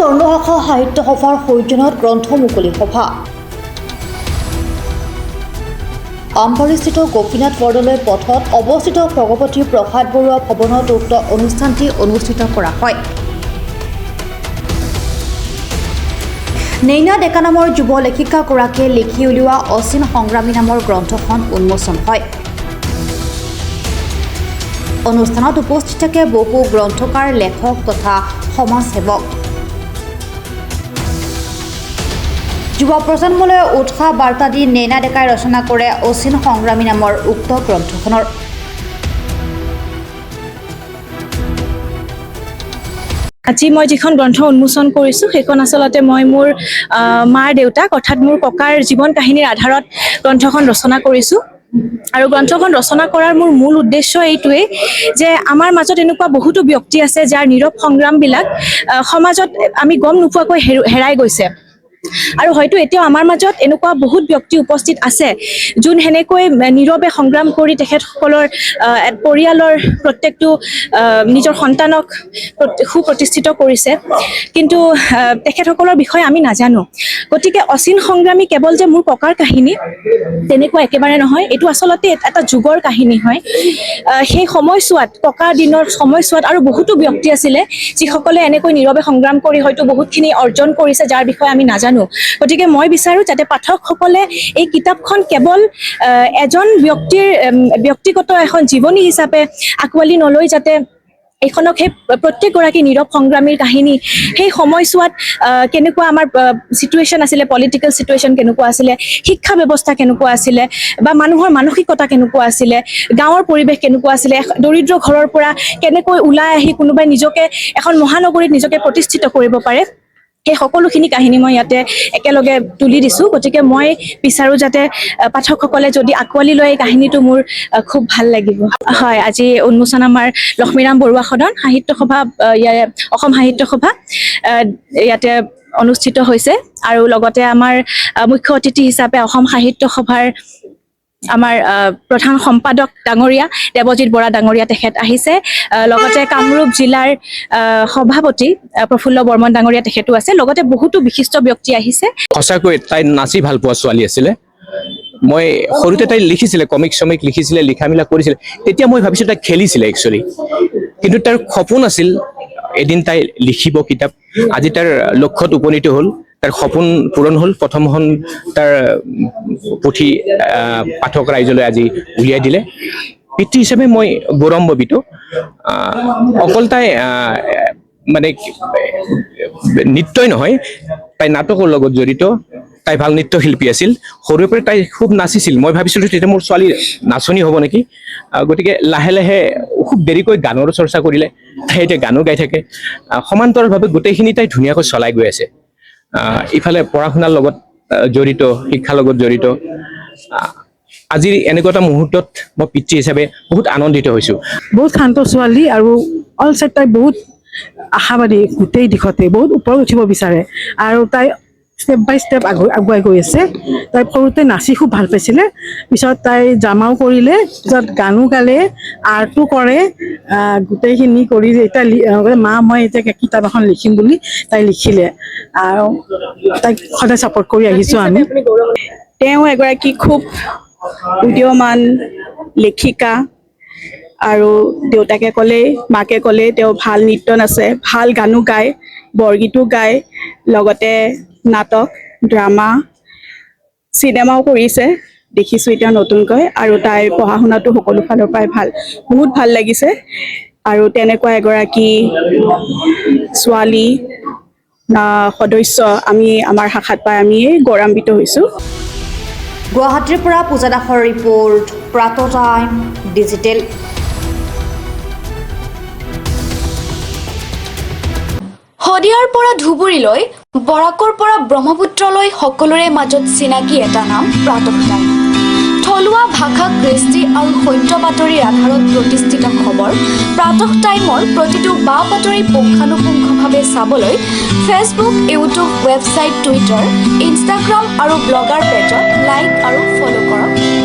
স্বৰ্ণশাখা সাহিত্য সভাৰ সৌজন্যত গ্ৰন্থ মুকলি সভা। আমবাৰীস্থিত গোপীনাথ বৰদলৈ পথত অৱস্থিত প্ৰগতি প্ৰসাদ বৰুৱা ভৱনত উক্ত অনুষ্ঠানটি অনুষ্ঠিত কৰা হয়। নেইনা ডেকা নামৰ যুৱ লেখিকাগৰাকীয়ে লিখি উলিওৱা অচিন সংগ্ৰামী নামৰ গ্ৰন্থখন উন্মোচন হয়। অনুষ্ঠানত উপস্থিত থাকে বহু গ্ৰন্থকাৰ, লেখক তথা সমাজসেৱক। যুৱ প্ৰজন্মলৈ উৎসাহ বাৰ্তা দি নেইনা ডেকাই ৰচনা কৰে অচিন সংগ্ৰামী নামৰ উক্ত গ্ৰন্থখনৰ। আজি মই যিখন গ্ৰন্থ উন্মোচন কৰিছোঁ সেইখন আচলতে মই মোৰ মাৰ দেউতাক অৰ্থাৎ মোৰ ককাৰ জীৱন কাহিনীৰ আধাৰত গ্ৰন্থখন ৰচনা কৰিছোঁ। আৰু গ্ৰন্থখন ৰচনা কৰাৰ মোৰ মূল উদ্দেশ্য এইটোৱেই যে আমাৰ মাজত এনেকুৱা বহুতো ব্যক্তি আছে যাৰ নীৰৱ সংগ্ৰামবিলাক সমাজত আমি গম নোপোৱাকৈ হেৰাই গৈছে। আৰু হয়তো এতিয়াও আমাৰ মাজত এনেকুৱা বহুত ব্যক্তি উপস্থিত আছে যোন সেনেকৈ নীৰৱে সংগ্ৰাম কৰি তেখেতসকলৰ পৰিয়ালৰ প্ৰত্যেকটো নিজৰ সন্তানক সুপ্ৰতিষ্ঠিত কৰিছে, কিন্তু তেখেতসকলৰ বিষয়ে আমি নাজানো। গতিকে অচিন সংগ্ৰামী কেৱল যে মোৰ ককাৰ কাহিনী তেনেকুৱা একেবাৰে নহয়, এইটো আচলতে এটা যুগৰ কাহিনী হয়। সেই সময়ছোৱাত ককাৰ দিনৰ সময়ছোৱাত আৰু বহুতো ব্যক্তি আছিলে যিসকলে এনেকৈ নীৰৱে সংগ্ৰাম কৰি হয়তো বহুতখিনি অৰ্জন কৰিছে যাৰ বিষয়ে আমি নাজানো। গতিকে মই বিচাৰোঁ যাতে পাঠকসকলে এই কিতাপখন কেৱল এজন ব্যক্তিৰ ব্যক্তিগত এখন জীৱনী হিচাপে আঁকোৱালি নলৈ যাতে এইখনক সেই প্ৰত্যেকগৰাকী নীৰৱ সংগ্ৰামীৰ কাহিনী, সেই সময়ছোৱাত কেনেকুৱা আমাৰ চিটুৱেশ্যন আছিলে, পলিটিকেল চিটুৱেশ্যন কেনেকুৱা আছিলে, শিক্ষা ব্যৱস্থা কেনেকুৱা আছিলে, বা মানুহৰ মানসিকতা কেনেকুৱা আছিলে, গাঁৱৰ পৰিৱেশ কেনেকুৱা আছিলে, দৰিদ্ৰ ঘৰৰ পৰা কেনেকৈ ওলাই আহি কোনোবাই নিজকে এখন মহানগৰীত নিজকে প্ৰতিষ্ঠিত কৰিব পাৰে, সেই সকলোখিনি কাহিনী মই ইয়াতে একেলগে তুলি দিছোঁ। গতিকে মই বিচাৰোঁ যাতে পাঠকসকলে যদি আঁকোৱালি লয় এই কাহিনীটো মোৰ খুব ভাল লাগিব। হয়, আজি উন্মোচন আমাৰ লক্ষ্মীৰাম বৰুৱা সদন সাহিত্য সভা, ইয়াৰে অসম সাহিত্য সভা ইয়াতে অনুষ্ঠিত হৈছে। আৰু লগতে আমাৰ মুখ্য অতিথি হিচাপে অসম সাহিত্য সভাৰ আমাৰ প্ৰধান সম্পাদক ডাঙৰীয়া দেৱজিৎ বৰা ডাঙৰীয়া তেখেত আহিছে। লগতে কামৰূপ জিলাৰ সভাপতি প্ৰফুল্ল বৰ্মন ডাঙৰীয়া তেখেতো আছে। লগতে বহুতো বিশিষ্ট ব্যক্তি আহিছে। সঁচাকৈ তাই নাচি ভাল পোৱা ছোৱালী আছিলে। মই সৰুতে তাই লিখিছিলে, কমিক চমিক লিখিছিলে, লিখা মেলা কৰিছিলে। তেতিয়া মই ভাবিছোঁ তাই খেলিছিলে একচুৱেলি, কিন্তু তাৰ সপোন আছিল এদিন তাই লিখিব কিতাপ। আজি তাৰ লক্ষ্যত উপনীত হ'ল, তাৰ সপোন পূৰণ হ'ল। প্ৰথমখন তাৰ পুথি পাঠক ৰাইজলৈ আজি উলিয়াই দিলে। পিতৃ হিচাপে মই গৌৰৱান্বিত। অকল তাই মানে নৃত্যই নহয়, তাই নাটকৰ লগত জড়িত। তাই ভাল নৃত্যশিল্পী আছিল। সৰুৰে পৰা তাই খুব নাচিছিল। মই ভাবিছিলোঁ তেতিয়া মোৰ ছোৱালী নাচনী হ'ব নেকি। গতিকে লাহে লাহে খুব দেৰিকৈ গানৰো চৰ্চা কৰিলে। তাই এতিয়া গানো গাই থাকে। সমান্তৰালভাৱে গোটেইখিনি তাই ধুনীয়াকৈ চলাই গৈ আছে। ইফালে পঢ়া শুনাৰ লগত জড়িত, শিক্ষাৰ লগত জড়িত। আজিৰ এনেকুৱা এটা মুহূৰ্তত মই পিতৃ হিচাপে বহুত আনন্দিত হৈছোঁ। বহুত শান্ত ছোৱালী আৰু অল চাইড তাই বহুত আশাবাদী, গোটেই দিশতে বহুত ওপৰত উঠিব বিচাৰে আৰু তাই ষ্টেপ বাই ষ্টেপ আগুৱাই গৈ আছে। তাই সৰুতে নাচি খুব ভাল পাইছিলে, পিছত তাই ড্ৰামাও কৰিলে, পিছত গানো গালে, আৰ্টো কৰে, গোটেইখিনি কৰি এতিয়া মা মই এতিয়া কিতাপ এখন লিখিম বুলি তাই লিখিলে। আৰু তাইক সদায় ছাপোৰ্ট কৰি আহিছোঁ আমি। তেওঁ এগৰাকী খুব উদীয়মান লেখিকা, আৰু দেউতাকে ক'লে, মাকে ক'লে তেওঁ ভাল নৃত্য নাচে, ভাল গানো গায়, বৰগীতো গায়, লগতে নাটক, ড্ৰামা, চিনেমাও কৰিছে, দেখিছোঁ এতিয়া নতুনকৈ। আৰু তাইৰ পঢ়া শুনাটো সকলো ফালৰ পৰাই ভাল, বহুত ভাল লাগিছে। আৰু তেনেকুৱা এগৰাকী ছোৱালী সদস্য আমি আমাৰ শাখাত পাই আমি গৌৰৱান্বিত হৈছোঁ। গুৱাহাটীৰ পৰা পূজা দাসৰ ৰিপৰ্ট, প্ৰাত টাইম ডিজিটেল। শদিয়াৰ পৰা ধুবুৰীলৈ, বৰাকৰ পৰা ব্ৰহ্মপুত্ৰলৈ সকলোৰে মাজত চিনাকি এটা নাম প্ৰাতঃ টাইম। থলুৱা ভাষা, কৃষ্টি আৰু সত্য বাতৰিৰ আধাৰত প্ৰতিষ্ঠিত খবৰ প্ৰাতঃ টাইমৰ প্ৰতিটো বা বাতৰি পুংখানুপুংখভাৱে চাবলৈ Facebook, YouTube, website, Twitter, Instagram আৰু ব্লগাৰ পেজত লাইক আৰু ফ'ল' কৰক।